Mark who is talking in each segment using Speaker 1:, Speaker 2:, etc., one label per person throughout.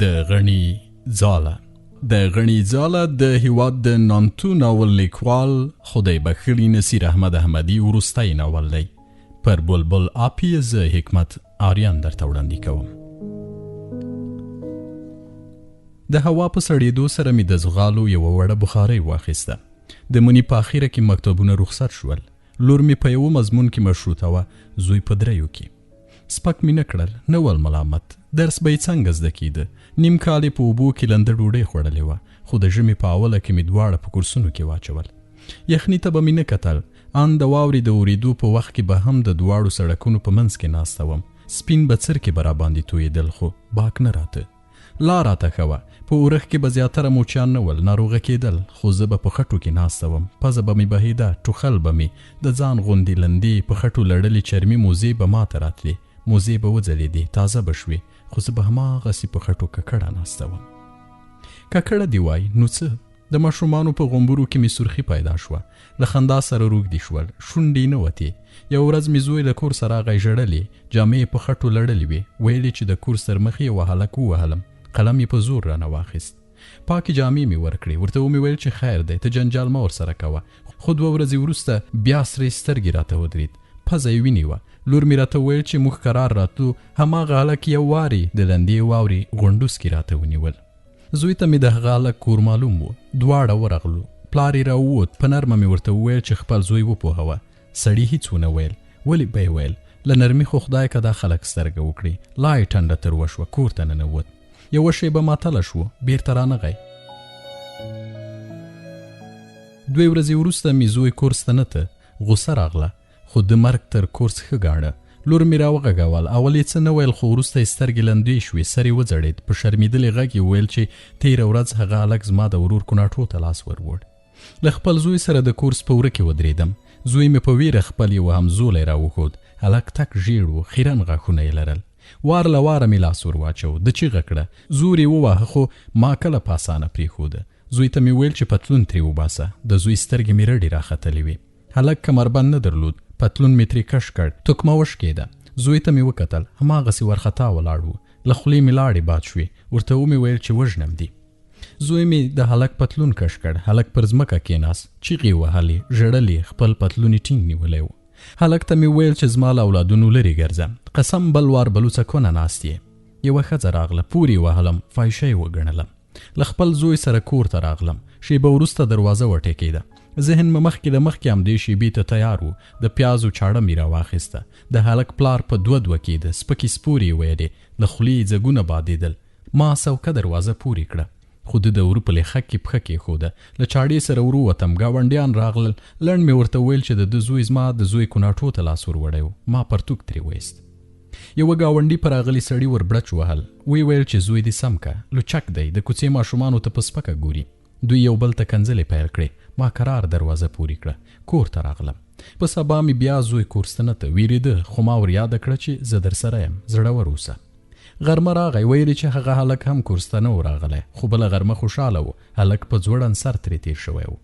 Speaker 1: د غني ځاله. د غني ځاله د هیواد د نانتو ناول لیکوال خدای بخښلي نصیر احمد احمدي وروستی ناول دی. پر بلبل آپی زه حکمت آریان درته وړاندې کوم. د هوا په سړېدو سره مې د ځغالو یوه وړه بخارۍ واخیسته. د مني په اخیره کې مکتبونه رخصت شول. لور مې په یوه مضمون کې مشروطه وه، زوی په دریو کې. سپک مې نه کړل، نه ول ملامت. درس به یې څنګه زده کېده. نیم کال یې په اوبو کې لنده ډوډۍ خوړلې وه، خو د ژمي په اوله کې مې دواړه په کورسونو کې واچول. یخني ته به مې نه کتل. ان د واورې د اورېدو په وخت کې به هم د دواړو سړکونو په منځ کې ناسته وم. سپین بڅرکې به راباندې تویېدل، خو باک نه راته. لا راته ښه وه. په اورښت کې به زیاتره موچیان نه ول، ناروغه کېدل، خو زه به په خټو کې ناسته وم. پزه به مې بهېده، ټوخل به مې. د ځان غوندې لندې په خټو لړلې چرمي موزې به ماته راتلې. موزې به وځلېدې، تازه به شوې، خو زه به هماغسې په خټو ککړه ناسته وم. ککړه دې وای نو څه؟ د ماشومانو په غومبرو کې مې سرخي پیدا شوه. له خندا سره روږدي شول، شونډې نه وتې. یو ورځ مې زوی له کور سره راغی، ژړلې، جامې یې په خټو لړلې وې. ویلې چې د کور سرمخې یې هلک ووهلم. قلم یې په زور رانه واخیست. پاکې جامې مې ورکړې. ورته ومې ویل چې خیر دی، ته جنجال مه ورسره کوه. خو 2 ورځې وروسته بیا سرې سترګې راته ودرېد. پزه یې ونیوه. لور مې راته ویل چې موږ قرار راتلو. هماغه هلک یو وارې د لندې واورې غونډوس کې راته ونیول. زوی ته مې د هغه هلک کور معلوم و. دواړه ورغلو. پلار یې راووت. په نرمه مې ورته وویل چې خپل زوی وپوهوه. سړي هیڅ ونه ویل. ولې به یې ویل؟ له نرمي خو خدای که دا خلک سترګه وکړي. لا یې ټنډه تر وشوه، کور ته ننوت. یوه شیبه ماتله شو، بیرته رانغی. 2 ورځې وروسته مې زوی کورس ته نه ته. غوسه راغله، خو د مرګ تر کورس ښه ګاڼه. لور مې راوغږول. اول یې څه نه ویل، خو وروسته یې سترګې لندې شوې، سر یې وځړېد. په شرمېدلې غږ یې وویل چې تېره ورځ هغه هلک زما د ورور کوناټو ته لاس وروړ. له خپل زوی سره د کورس په وره کې ودرېدم. زوی مې په ویره خپل یو همزولی راوښود. هلک تک ژیړ و، خیرن غاښونه یې لرل. وار له واره مې لاس ور واچو. د چیغه کړه، زور یې وواهه، خو ما کله په اسانه پرېښوده. زوی ته مې ویل چې پتلون ترې وباسه. د زوی سترګې مې رډې راختلې وې. هلک کمربند نه درلود. پتلون مې ترې کش کړ، توکمه وشکېده. زوی ته مې وکتل، هماغسې ورخطا ولاړ و. له خولې مې لاړې باد شوې. ورته ومې ویل چې وژنم دي. زوی مې د هلک پتلون کش کړ. هلک پر ځمکه کېناست، چیغې وهلې، ژړلې، خپل پتلون یې ټینګ نیولی و. هلک ته مې ویل چې زما له اولادونو لرې ګرځه. قسم بل وار بلوڅه کونه ناست یې. یوه ښځه راغله، پورې وهلم، فایشه یې وګڼلم. له خپل زوی سره کور ته راغلم. شیبه وروسته دروازه وټکېده. ذهن مې مخکې له مخکې همدې شیبې ته تیار و. د پیازو چاړه مې راواخیسته. د هلک پلار په 2 کېده، سپکې سپورې یې ویلې، له خولې یې ځګونه بادېدل. ما سوکه دروازه پورې کړه، خو د ورو په لیخک کې پښه کېښوده. له چاړې سره ورووتم. ګاونډیان راغلل. لنډ مې ورته ویل چې د زوی زما د زوی کوناټو ته لاس وروړی و. ما پرتوک ترې ویست. یوه ګاونډي په راغلي سړي ور بړچ وهل. وی ویل چې زوی دې سم که، لوچک دی، د کوڅې ماشومانو ته په سپکه ګوري. دوی یو بل ته کنځلې پیل کړې. ما قرار دروازه پورې کړه، کور ته راغلم. په سبا مې بیا زوی کورس ته نه ته. ویرېده، خو ما ور یاده کړه چې زه در سره یم، زړور اوسه. غرمه راغی. ویلې چې هغه هلک هم کورس ته نه و راغلی، خو بله غرمه خوشحاله و. هلک په ځوړن سر ترې تېر شوی و.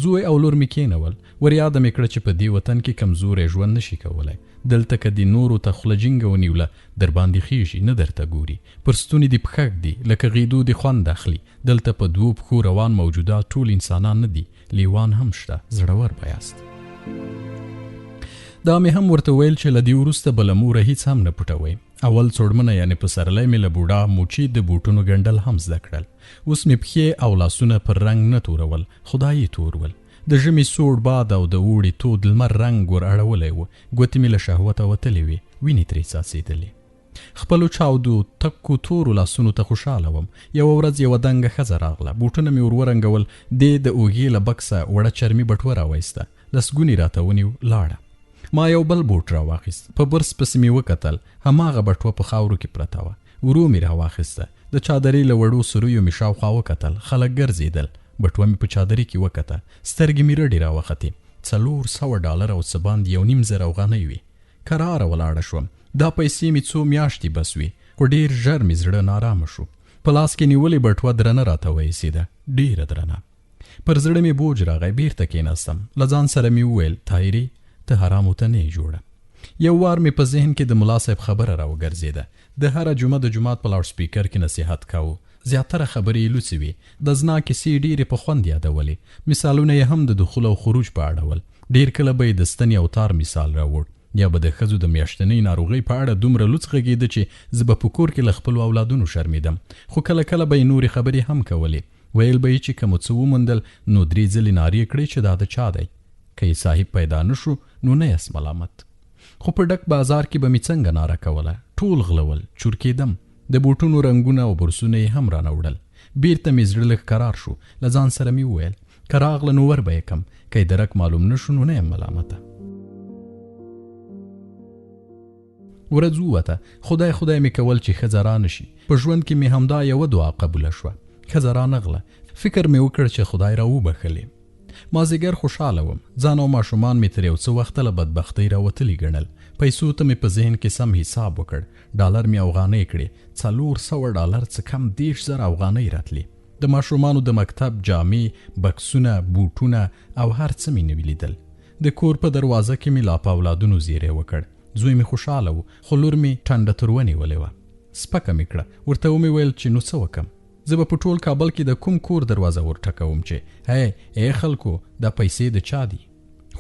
Speaker 1: زوی او لور مې کېنول. ور یاده مې کړه چې په دې وطن کې کمزوری ژوند نشي کولی. دلته که دې نورو ته خوله جینګه ونیوله، در باندې خیږي، نه درته ګوري. پر ستوني دې پښک دي، لکه غیدو دې خوند اخلي. دلته په 2 پښو روان موجودات ټول انسانان نه دي، لیوان هم شته. زړور به یاست. دا مې هم ورته ویل چې له دې وروسته به له موره هیڅ هم نه پټوئ. اول څوړمنه یعنې پسرلی مې له بوډا موچي د بوټونو ګنډل هم زده کړل. اوس مې پښې او لاسونه پر رنګ نه تورول، خدایي تورول. د ژمي سوړ باد او د اوړي تود لمر رنګ ور اړولی و. ګوتې مې له شهوته وتلې وې، وینې ترې څاڅېدلې. خپلو چاودو تکو تورو لاسونو ته خوشحاله وم. یوه ورځ یوه دنګه ښځه راغله. بوټونه مې ور ورنګول. دې د اوږې له بکسه وړه چرمي بټوه راوایسته. لسګونې راته ونیو، لاړه. ما یو بل بوټ راواخیست. په برس پسې مې وکتل. هماغه بټوه په خاورو کې پرته وه. ورو مې راواخیسته. د چادرې له وړو سوریو مې شاوخوا وکتل. خلک ګرځېدل. بټوه مې په چادرې کې وکته. سترګې مې رډې راوختې. $400 او څه باندې 1,500 افغانۍ وې. کراره ولاړه شوم. دا پیسې مې څو میاشتې بس وې، خو ډېر ژر مې زړه نارامه شو. په لاس کې نیولې بټوه درنه راته وایسېده، ډېره درنه. پر زړه مې بوج راغی. بیرته کېناستم. له ځان سره مې وویل، طاهري، ته حرامو ته نه یې جوړه. یو وار مې په ذهن کې د ملا صاحب خبره راوګرځېده. د هره جمعه د جومات په لاوډ سپیکر کې نصیحت کاوه. زیاتره خبرې یې لوڅې وې. د زنا کیسې ډېرې په خوند یادولې. مثالونه یې هم د دخول او خروج په اړه ول. ډېر کله به یې د ستنې او تار مثال راوړ، یا به د ښځو د میاشتنۍ ناروغۍ په اړه دومره لوڅ غږېده چې زه به په کور کې له خپلو اولادونو شرمېدم. خو کله کله به یې نورې خبرې هم کولې. ویل به یې چې که مو څه وموندل نو 3 ځلې نارې کړې چې دا د چا دی. که یې صاحب پیدا نه شو نو نه یاست ملامت. خو په ډک بازار کې به مې څنګه ناره کوله. ټول غلول، چور کېدم. د بوټونو رنګونه او برسونه یې هم رانه وړل. بیرته مې زړه لږ قرار شو. له ځان سره مې وویل که راغله نو ور به یې کم، که یې درک معلوم نه شو نو نه یم ملامته. ورځ ووته. خدای مې کول چې ښځه را نه شي. په ژوند کې مې همدا یوه دعا قبوله شوه. ښځه را نغله. فکر مې وکړ چې خدای را وبخلې. مازدیګر خوشحاله وم. ځان او ماشومان مې تر یو څه وخته له بدبختۍ راوتلي ګڼل. پیسو ته مې په ذهن کې سم حساب وکړ. ډالر مې افغانۍ کړې. $400 څه کم 10,000 افغانۍ راتلې. د ماشومانو د مکتب جامې، بکسونه، بوټونه او هر څه مې نوي لیدل. د کور په دروازه کې مې لا په اولادونو زیری وکړ. زوی مې خوشحاله و، خو لور مې ټنډه تر ونیولې وه. سپکه مې کړه. ورته ومې ویل چې نو څه وکم؟ زه به په ټول کابل کې د کوم کور دروازه ورټکوم چې ای خلکو دا پیسې د چا دي؟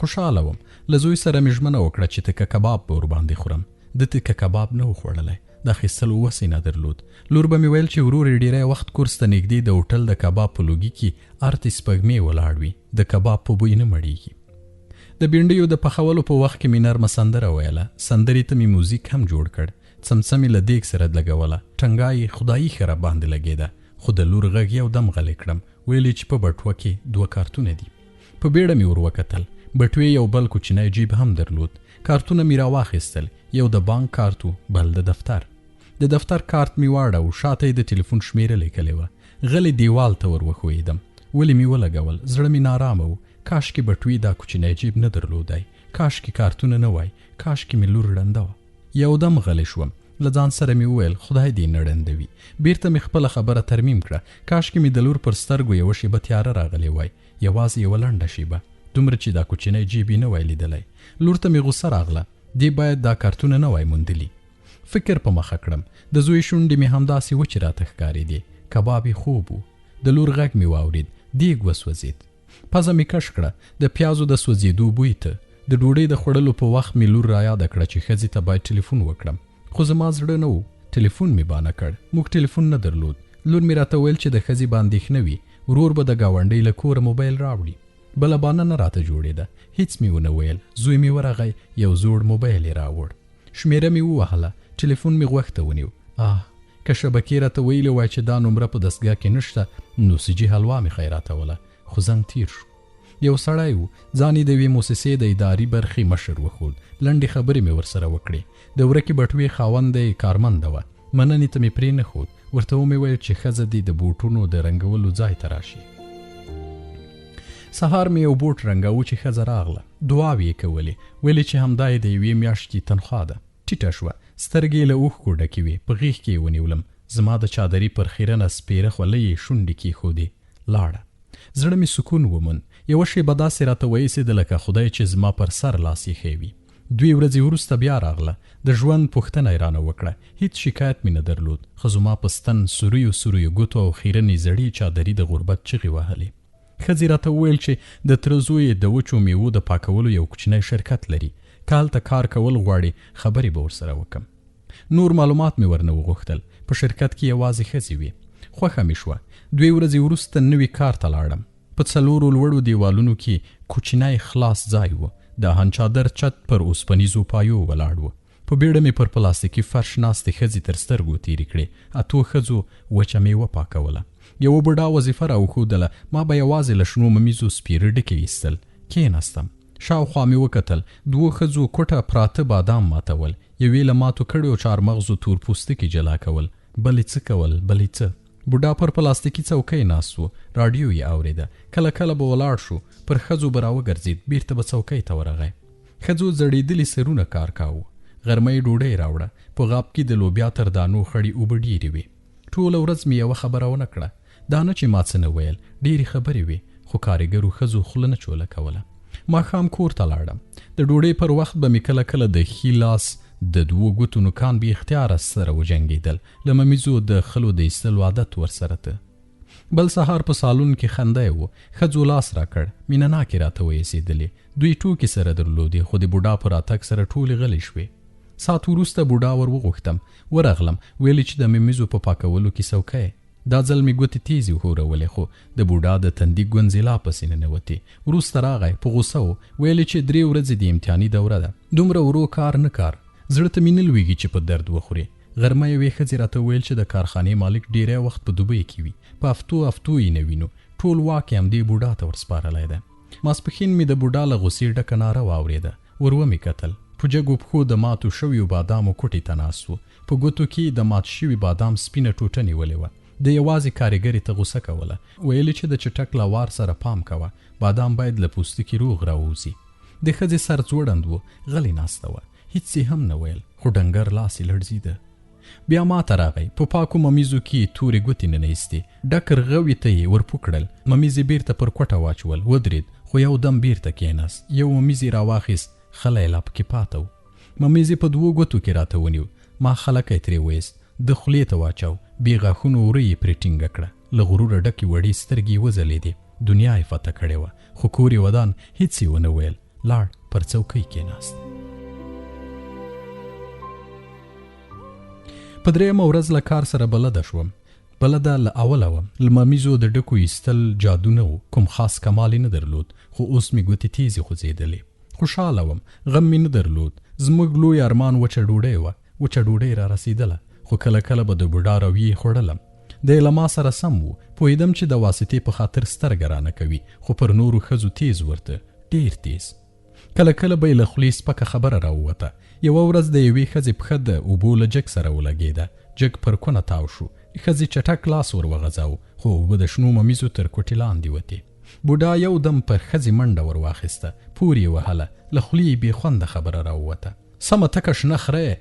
Speaker 1: خوشحاله وم. له زوی سره مې ژمنه وکړه چې تکه کباب به ورباندې خورم. د تکه کباب نه و خوړلی. د اخیستلو وس یې نه درلود. لور به مې ویل چې ورور یې ډېری وخت کورس ته نږدې د هوټل د کباب په لوګي کې ارتې سپږمې ولاړ وي. د کباب په بوی نه مړېږي. د بینډیو د پخولو په وخت کې مې نرمه سندره ویله. سندرې ته مې موزیک هم جوړ کړ. څمڅمې له دیګ سره لګوله. ټنګای خدایي ښه راباندې لګېده. خو د لور غږ یو دم غلی کړم. ویلې چې په بټوه کې 2 کارتونه دي. په بیړه مې ور وکتل. بټوې یو بل کوچنی جیب هم درلود. کارتونه مې راواخیستل. یو د بانک کارت و، بل د دفتر. د دفتر کارت مې واړه و. شاته یې د ټلیفون شمیره لیکلې وه. غلی دیوال ته ور وښویېدم. ولې مې ولګول؟ زړه مې نارامه و. کاشکې بټوې دا کوچنی جیب نه درلودی. کاشکې کارتونه نه وای. کاشکې مې لور ړنده وه. یو دم غلی شوم. له ځان سره مې وویل خدای دې نه ړندوي. بیرته مې خپله خبره ترمیم کړه. کاشکې مې د لور پر سترګو یوه شیبه تیاره راغلی وای. یوازې یوه لنډه شیبه. دومره چې دا کوچنی جیب یې نه وای لیدلی. لور ته مې غوسه راغله. دې باید دا کارتونه نه وای موندلي. فکر په مخه کړم. د زوی شونډې مې همداسې وچې راته ښکارېدې. کباب یې خوب و. د لور غږ مې واورېد. دیګ وسوځېد. پزه مې کش کړه د پیازو د سوځېدو بوی ته. د ډوډۍ د خوړلو په وخت مې لور رایاده کړه چې ښځې ته باید ټلیفون وکړم. خو زما زړه نه و. ټلیفون مې بانه کړ. موږ ټلیفون نه درلود. لور مې راته ویل چې د ښځې به اندېښنه وي. ورور به د ګاونډۍ له کوره موبایل راوړي. بله بانه نه راته جوړېده. هیڅ مې ونه ویل. زوی مې ورغی. یو زوړ موبایل یې راوړ. شمیره مې ووهله. ټلیفون مې غوږ ته ونیو. که شبکې راته ویلې وای چې دا نمره په دستګاه کې نشته نو سجي حلوا مې خیراتوله. خو زنګ تیر شو. یو سړی و. ځان یې د یوې موسسې د اداري برخې مشر وښود. لنډې خبرې مې ورسره وکړې. د ورکې بټوې خاونده یې کارمنده وه. مننې ته مې پرې نه ښود. ورته ومې ویل چې ښځه دې د بوټونو د رنګولو ځای ته راشي. سهار مې یو بوټ رنګاوه چې ښځه راغله. دعاوې یې کولې. ویلې چې همدا یې د یوې میاشتې تنخوا ده. ټیټه شوه. سترګې یې له اوښکو ډکې وې. په غېږ کې یې ونیولم. زما د چادري پر خیرنه سپېره خولۍ یې شونډې کېښودې. لاړه. زړه مې سکون وموند. یوه شېبه داسې راته وایسېده لکه خدای چې زما پر سر لاس ایښی وي. 2 ورځې وروسته بیا راغله. د ژوند پوښتنه یې رانه وکړه. هیڅ شکایت مې نه درلود. خو زما په ستن سوریو ګوتو او خیرنې زړې چادري د غربت چغې وهلې. ښځې راته وویل چې د تره زوی د وچو میوو د پاکولو یو کوچنی شرکت لري. که هلته کار کول غواړي خبرې به ورسره وکم. نور معلومات مې ورنه وغوښتل. په شرکت کې یوازې ښځې وې. خوښه مې شوه. 2 ورځې وروسته نوي کار ته لاړم. په 4 لوړو دیوالونو کې کوچنی خلاص ځای و. د هنچادر چت پر اوسپنیزو پایو ولاړ و. په بیړه مې پر پلاستیکي فرش ناستې ښځې تر سترګو تېرې کړې. 8 ښځو وچه میوه پاکوله. یوه بوډا وظیفه راوښودله. ما به یوازې له شنو ممیزو سپېره ډکې ایستل. کېناستم. شاوخوا مې وکتل. 2 ښځو کوټه پراته بادام ماتول. یوې له ماتو کړیو چارمغزو تور پوستکي جلا کول. بلې څه کول؟ بلې څه؟ بوډا پر پلاستیکي څوکۍ ناست و. راډیو یې اورېده. کله کله به ولاړ شو. پر ښځو به راوګرځېد. بیرته به څوکۍ ته ورغی. ښځو زړېدلي سرونه کار کاوه. غرمۍ ډوډۍ راوړه. په غاب کې د لوبیا تر دانو خړې اوبه ډېرې وې. ټوله ورځ مې یوه خبره ونه کړه. دا نه چې ما څه نه ویل. ډېرې خبرې وې. خو کارګرو ښځو خوله نه چوله کوله. ماښام کور ته لاړم. د ډوډۍ پر وخت به مې کله کله د ښي لاس د 2 ګوتو نوکان بې اختیاره سره وجنګېدل. له ممیزو د خلو د ایستلو عادت ورسره ته. بل سهار په سالون کې خنده و. ښځو لاس را کړ. مینه ناکې راته ویسېدلې. دوی ټوکې سره درلودې خو د بوډا په راتګ سره ټولې غلې شوې. ساعت وروسته بوډا ور وغوښتم. ورغلم. ویلې چې د ممیزو په پاکولو کې څوکی. دا ځل مې ګوتې تیزې وښورولې خو د بوډا د تندي ګونځې لا پسې ننوتې. وروسته راغی. په غوسه و. ویلې چې 3 ورځې د امتحاني دوره ده. دومره ورو کار نه کار. زړه ته مې نه لوېږي چې په درد وخورې. غرمه یوې ښځې راته ویل چې د کارخانې مالک ډېری وخت په دوبۍ کې وي. په هفتو یې نه وینو. ټول واک یې همدې بوډا ته ورسپارلی ده. ماسپښین مې د بوډا له غوسې ډکه ناره واورېده. ور ومې کتل. په جګو پښو د ماتو شویو بادامو کوټې ته ناست و. په ګوتو کې د مات شوي بادام سپینه ټوټه نیولې وه. د یوازې کارګرې ته غوسه کوله. ویلې چې د چټک له وار سره پام کوه. بادام باید له پوستکي روغ راووځي. د ښځې سر ځوړند و. غلې ناسته وه. هیڅ یې هم نه ویل خو ډنګر لاس یې لړزېده. بیا ما ته راغی. په پاکو ممیزو کې تورې ګوتې ننیستې. ډک رغوي ته یې ورپو کړل. ممیز یې بیرته پر کوټه واچول. ودرېد خو یو دم بیرته کېناست. یو ممیز یې راواخیست. خلی لا پکې پاته و. ممیز یې په 2 ګوتو کې راته ونیو. ما خلکی ترې ویست. د خولې ته واچاو. بې غاښونو وره یې پرې ټینګه کړه. له غروره ډکې وړې سترګې یې وځلېدې. دنیا یې فتح کړې وه خو کور یې ودان. هیڅ یې ونه ویل. لاړ پر څوکۍ کېناست. په 3مه ورځ له کار سره بلده شوم. بلده له اوله وم. له ممیزو د ډکو ایستل جادو نه و. کوم خاص کمال یې نه درلود خو اوس مې ګوتې تیزې خوځېدلې. خوشحاله وم. غم مې نه درلود. زموږ لوی ارمان وچه ډوډۍ وه. وچه ډوډۍ را رسېدله خو کله کله به د بوډا رویې خوړلم. دی له ما سره سم و. پوهېدم چې د واسطې په خاطر سترګه رانه کوي خو پر نورو ښځو تیز ورته. ډېر تیز. کله کله به یې له خولې سپکه خبره راووته. یوه ورځ د یوې ښځې پښه د اوبو له جګ سره ولګېده. جګ پر کونه تاو شو. ښځې چټک لاس ور وغځاو خو اوبه د شنو ممیزو تر کوټې لاندې وتې. بوډا یو دم پر ښځې منډه ور واخیسته. پور یې وهله. له خولې یې بې خونده خبره راووته. سمه تکه شنه خره.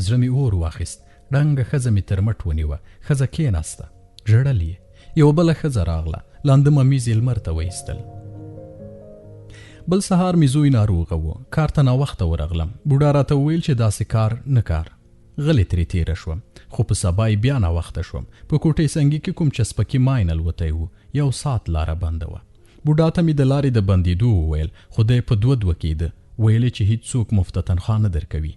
Speaker 1: زړه مې اور واخیست. ړنګه ښځه مې تر مټ ونیوه. ښځه کېناسته. ژړل یې. یوه بله ښځه راغله. لاندې ممیز یې لمر ته وایستل. بل سهار مې زوی ناروغه و. کار ته ناوخته ورغلم. بوډا راته وویل چې داسې کار نه کار. غلې ترې تېره شوم خو په سبا یې بیا ناوخته شوم. په کوټې سنګي کې کوم چسپکي ماین الوتی و. 1 ساعت لاره بنده وه. بوډا ته مې د لارې د بندېدو وویل خو دی په 2 کېده. ویلې چې هیڅ څوک مفته تنخوا نه درکوي.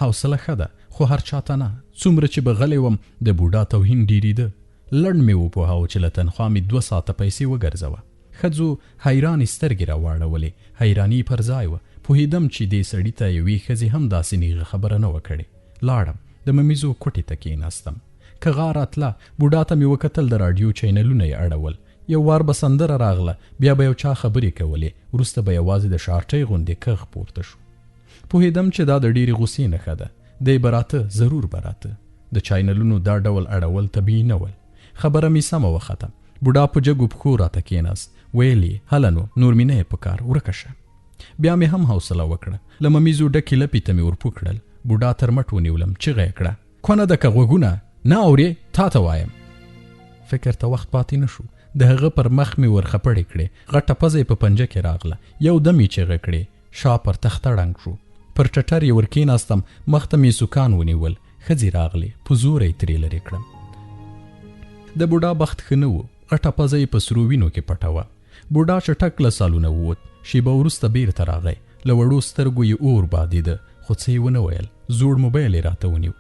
Speaker 1: حوصله ښه ده خو هر چاته نه. څومره چې به غلی وم د بوډا توهین ډېرېده. لړ مې وپوهاوه چې له تنخوا مې 2 ساعته پیسې وګرځوه. ښځو حیرانې سترګې راواړولې. حیراني پر ځای وه. پوهېدم چې دې سړي ته یوې ښځې هم داسې نیغه خبره نه وه کړې. لاړم. د ممیزو کوټې ته کېناستم. که غار اتله. بوډا ته مې وکتل. د راډیو چینلونه یې اړول. یو وار به سندره راغله. بیا به یو چا خبرې کولې. وروسته به یوازې د شارټۍ غوندې کغ پورته شو. پوهېدم چې دا د ډېرې غوسې نښه ده. دی به راته. ضرور به راته. د چینلونو دا ډول اړول طبیعي نه ول. خبره مې سمه وخته. بوډا په جګو پښو راته کېناست. ویلې هله نور مې نه یې پکار. ورکه شه. بیا مې هم حوصله وکړه. له ممیزو ډکې لپې ته مې ورپو کړل. بوډا تر مټ ونیولم. چغه یې کړه. کونه ده که غوږونه نه اورې تا ته وایم. فکر ته وخت پاتې نه شو. د هغه پر مخ مې ورخپړې کړې. غټه پزه یې په پنجه کې راغله. یو دم یې چغه کړې. شا پر تخته ړنګ شو. پر ټټر یې ورکېناستم. مخ ته مې سوکان ونیول. ښځې راغلې. په زوره یې ترې لرې کړم. د بوډا بخت ښه نه و. غټه پزه یې په سرو وینو کې پټه وه. بوډا چټک له سالونه ووت. شیبه وروسته بیرته راغی. له وړو سترګو یې اور بادېده خو څه یې ونه ویل. زوړ موبایل یې راته ونیو.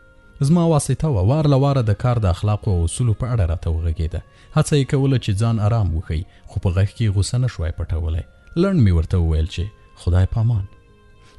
Speaker 1: زما واسطه وه. وار له واره د کار د اخلاقو او اصولو په اړه راته وغږېده. هڅه یې کوله چې ځان آرام وښیي خو په غږ کې غوسه نه شوای پټولی. لنډ مې ورته وویل چې خدای پامان.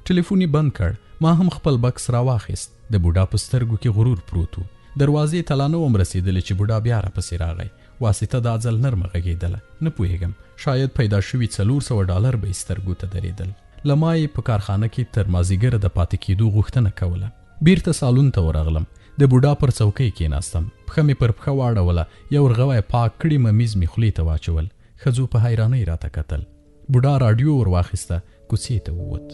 Speaker 1: ټلیفون یې بند کړ. ما هم خپل بکس راواخیست. د بوډا په سترګو کې غرور پروت و. دروازې ته لا نه وم رسېدلی چې بوډا بیا راپسې راغی. واسطه دا ځل نرمه غږېدله. نه پوهېږم. شاید پیدا شوي $400 به یې سترګو ته درېدل. له ما یې په کارخانه کې تر مازدیګره د پاتې کېدو غوښتنه کوله. بیرته سالون ته ورغلم. د بوډا پر څوکۍ کېناستم. پښه مې پر پښه واړوله. یو رغوی پاک کړي ممیز مې خولې ته واچول. ښځو په حیرانۍ راته کتل. بوډا راډیو ور واخیسته. کوڅې ته ووت.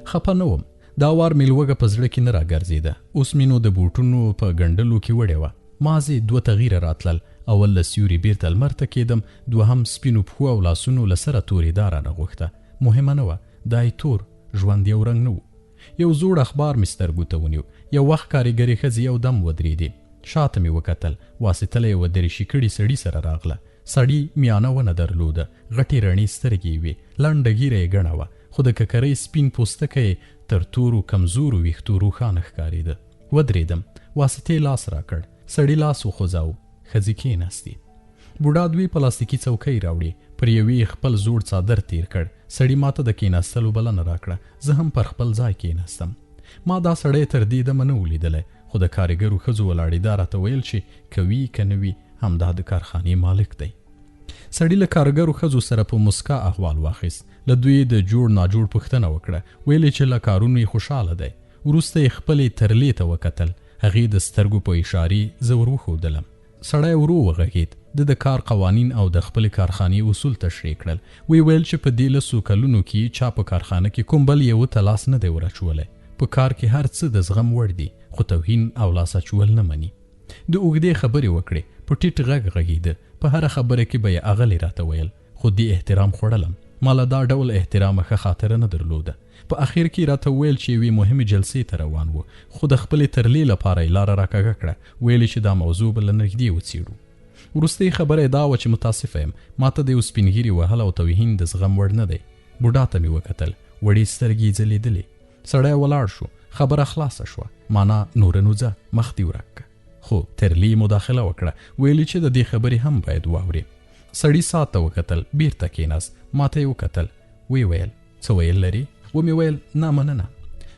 Speaker 1: خپه نه وم. دا وار مې لوږه په زړه کې نه راګرځېده. اوس مې نو د بوټونو په ګنډلو کې وړې وه. مازې 2 تغییره راتلل. اول له سیوري بیرته لمر ته کېدم، دوهم سپینو پښو او لاسونو له سره تورې دا رانه غوښته. مهمه نه وه، دا یې تور ژوند یو رنګ نه و. یو زوړ اخبار مې سترګو ته ونیو. یو وخت کارګرې ښځې یو دم ودرېدې، شاته مې وکتل. واسطله یې ودرېشي کړي سړي سره راغله. سړي میانه ونه درلوده، غټې رڼې سترګې یې وې، لنډه ږیره یې ګڼه وه، خو د ککرۍ سپین پوستکی تر تورو کمزورو ویښتو روښانه ښکارېده. ودرېدم، واسطې لاس راکړ. سړي لاس وخوځاوه. ښځې کېناستې. بوډا دوی پلاستیکي څوکۍ راوړې، پر یوې خپل زوړ څادر تیر کړ. سړي ماته د کېناستلو بلنه راکړه. زه هم پر خپل ځای کېناستم. ما دا سړی تر دې دمه نه و لیدلی، خو د کارګرو ښځو ولاړېدا راته ویل چې که وي که نه وي همدا د کارخانې مالک دی. سړي له کارګرو ښځو سره په مسکا احوال واخیست. له دوی د جوړ ناجوړ پوښتنه وکړه. ویلې چې له کارونو یې خوشحاله دی. وروسته یې خپلې ترلې ته وکتل. هغې د سترګو په اشارې زه ور وښودلم. سړی ورو وغږېد. د کار قوانین او د خپلې کارخانې اصول تشریح کړل. ویل چې په دې 10 کلونو کې چا په کارخانه کې کوم بل یو ته لاس نه دی ورچولی. په کار کې هر څه د زغم وړ دي، خو توهین او لاس اچول نه مني. د اوږدې خبرې وکړې، په ټیټ غږ غږېده. په هره خبره کې به یې اغلې راته ویل، خو دې احترام خوړلم. ما له دا ډول احترامه ښه خاطره نه درلوده. په اخر کې راته ویل چې یوې مهمې جلسې ته روان و، خو د خپلې ترلې لپاره یې لاره راکږه کړه. ویلې چې دا موضوع به له نږدې وڅېړو. وروستۍ خبره یې دا وه چې متاسفه یم، ماته د یو سپین ږیري وهل او توهین د زغم وړ نه دی. بوډا ته مې وکتل. وړې سترګې یې ځلېدلې. سړی ولاړ شو. خبره خلاصه شوه. مانا نوره نو ځه، مخ دې ورک که. خو ترلې مداخله وکړه. ویلې چې د دې خبرې هم باید واورې. سړي ساعت ته وکتل. بیرته کېناست. ماته یې وکتل. ویل څه ویل لري؟ ومې ویل نه مننه.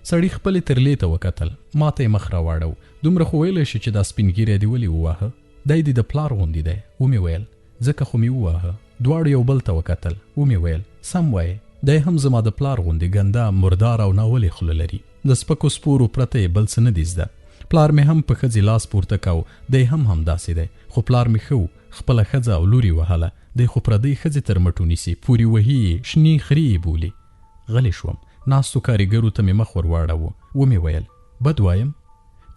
Speaker 1: سړي خپلې ترلې ته وکتل. ماته یې مخ راواړو. دومره خو ویلی شي چې دا سپین ږیری دې ولې وواهه؟ دی دې د پلار غوندې دی. ومې ویل ځکه خو مې وواهه. دواړو یو بل ته وکتل. ومې ویل سم وایې، دی هم زما د پلار غوندې ګنده، مردار او ناولې خوله لري. د سپکو سپورو پرته یې بل څه نه دي زده. پلار مې هم په ښځې لاس پورته کاو. دی هم همداسې دی، خو پلار مې ښه و. خپله ښځه او لور یې وهله. دی خو پردۍ ښځې تر مټو نیسي، پورې وهي یې، شنې خرې یې بولي. غلی شوم. ناستو کارګرو ته مې مخ ور واړاوه. ومې ویل بد وایم؟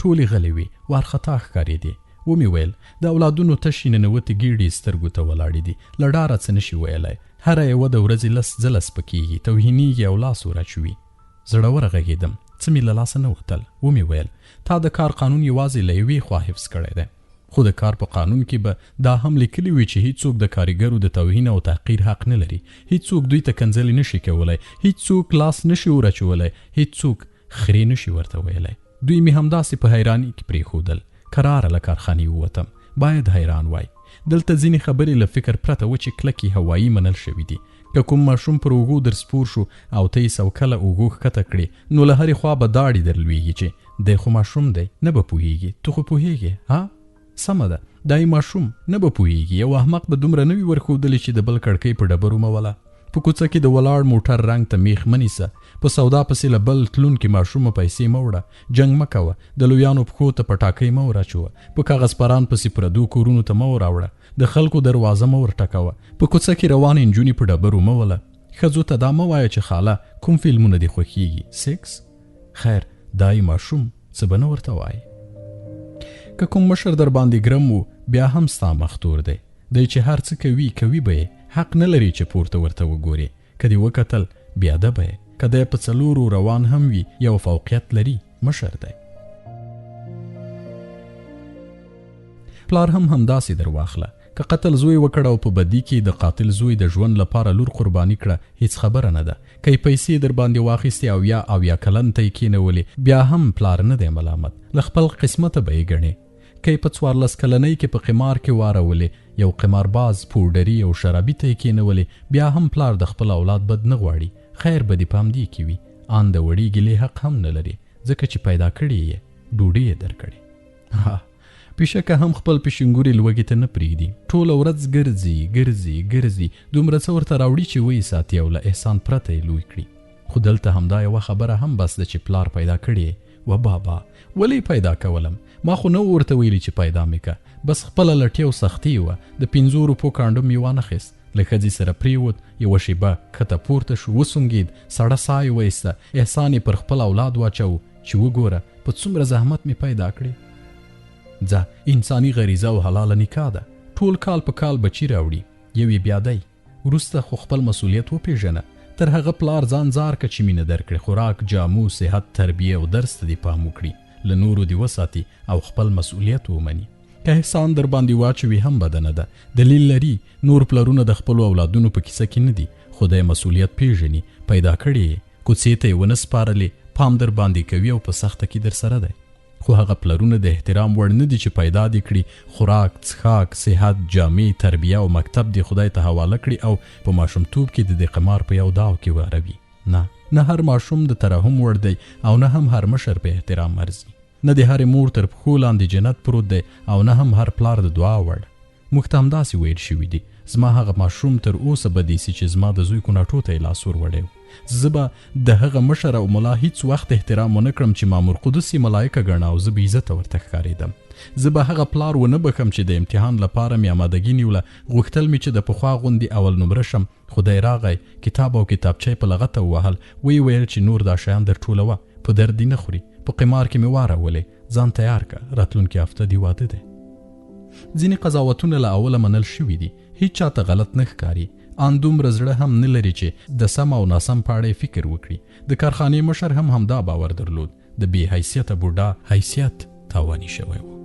Speaker 1: ټولې غلې وې، وارخطا ښکارېدې. ومې ویل د اولادونو تشې ننوتې ګېډې سترګو ته ولاړې دي، له ډاره څه نشي ویلی. هره یوه د ورځې 10 ځله سپکېږي، توهینېږي او لاس وراچوي. زړور غږېدم. څه مې له لاسه نه وتل. ومې ویل تا د کار قانون یوازې له یوې خوا حفظ کړی دی، خو د کار په قانون کې به دا هم لیکلي وي چې هیڅوک د کارګرو د توهین او تحقیر حق نه لري. هیڅوک دوی ته کنځلې نشي کولی، هیڅوک لاس نشي وراچولی، هیڅوک خرې نشي ورته ویلی. دوی مې همداسې په حیراني کې پرېښودل. کراره له کارخانې ووتم. باید حیران وای. دلته ځینې خبرې له فکر پرته و چې کلکې هوایي منل شوي دي. که کوم ماشوم پر اوږو در سپور شو او ته یې سوکله اوږو ښکته کړې، نو له هرې خوا به داړې در لویږي چې دی خو ماشوم دی، نه به پوهېږي. ته خو پوهېږې؟ ها سمه ده، دا یې ماشوم، نه به پوهېږي. یو احمق به دومره نه وي ورښودلی چې د بل کړکۍ په ډبرو موله. په کوڅه کې د ولاړ موټر رنګ ته میخ مه نیسه. په سودا پسې له بل تلونکي ماشومه پیسې مه وړه. جنګ مه کوه. د لویانو پښو ته پټاکۍ مه وراچوه. په کاغذ پران پسې پردو کورونو ته مه وراوړه. د خلکو دروازه مه ورټکوه. په کوڅه کې روانې نجونې په ډبرو مه وله. ښځو ته دا مه وایه چې خاله کوم فلمونه دې خوښیږي، سیکس؟ خیر دا یې ماشوم، څه به نه ورته وایي. که کوم مشر در باندې ګرم و، بیا هم ستا مختور دی. دی چې هر څه کوي به یې، حق نه لري چې پورته ورته وګوري. که دې وکتل بیادبه یې. که دی په 4 روان هم وي، یو فوقیت لري، مشر دی. پلار هم همداسې در واخله. که قتل زوی وکړ او په بدی کې د قاتل زوی د ژوند لپاره لور قرباني کړه، هیڅ خبره نه ده. که یې پیسې در باندې واخیستې او یا کلن ته یې کېنولې، بیا هم پلار نه دی ملامت، له خپل قسمته به یې ګڼې. که یې په 14 کلنۍ کې په قمار کې وارولې، یو قمارباز، پوډري او شرابي ته یې کېنولې، بیا هم پلار د خپل اولاد بد نه غواړي. خیر به دې په همدې کې وي. آن د وړې ګیلې حق هم نه لري، ځکه چې پیدا کړی یې، ډوډۍ یې درکړې. پیشکه هم خپل پیشنګوري لوږې ته نه پرېږدي. ټوله ورځ ګرځي، دومره څه ورته راوړي چې ویې ساتي او له احسان پرته یې لوی کړي. خو دلته همدا یوه خبره هم بس ده چې پلار پیدا کړی یې. و بابا ولې پیدا کولم؟ ما خو نه ورته ویلي چې پیدا مې که. بس خپله لټې او سختي وه. د 5 روپو کانډوم یې وانخیست. له ښځې سره پریوت. یوه شیبه کته پورته شو، وسونګېد، سړه ساه یې وایسته. احسان یې پر خپل اولاد واچو چې وګوره په څومره زحمت مې پیدا کړې. ځه، انساني غریزه او حلاله نکاح ده. ټول کال په کال بچی راوړي، یو یې بیا دی. وروسته خو خپل مسؤلیت وپېژنه. تر هغه پلار ځان زار که چې مینه درکړي، خوراک، جامو، صحت، تربیه او درس ته دې پام وکړي، له نورو دې وساتي او خپل مسؤلیت ومني. که احسان در باندې واچوي هم بده نه ده. دلیل لري نور پلرونه د خپلو اولادونو په کیسه کې نه دي، خدای مسؤلیت پیژني، پیدا کړي یې، کوڅې ته یې ونه سپارلې، پام در باندې کوي او په سخته کې در سره دی. خو هغه پلرونه د احترام وړ نه دي چې پیدا دې کړي، خوراک، څښاک، صحت، جامې، تربیه او مکتب دې خدای ته حواله کړي او په ماشومتوب کې د دې قمار په یو داو کې واروي. نه هر ماشوم د ترحم وړ دی او نه هم هر مشر په احترام ارزي. نه د هرې مور تر پښو لاندې جنت پروت دی او نه هم هر پلار د دعا وړ. موږ ته همداسې ویل شوي دي. زما هغه ماشوم تر اوسه به دیسي چې زما د زوی کوناټو ته یې لاس ور وړی و. زه به د هغه مشر او ملا هیڅ وخت احترام ونه کړم چې مامور قدس یې ملایکه ګڼه او زه به عزته ورته ښکارېدم. زه به هغه پلار ونه بخم چې د امتحان لپاره مې امادګي نیوله، غوښتل مې چې د پخوا غوندې اول نمره شم. خدای راغی، کتاب او کتابچه په لغته ووهل، ویې ویل چې نور دا شیان در ټولوه، په درد دې نه خوري، په قمار کې مې واړولې، ځان تیار که، راتلونکې هفته دې واده دی. ځینې قضاوتونه له اوله منل شوي دي، هیڅ چاته غلط نه ښکاري. ان دومره زړه هم نه لري چې د سم او ناسم په اړه فکر وکړي. د کارخانې مشر هم همدا باور درلود، د بې حیثیته بوډا حیثیت تاواني شوی و.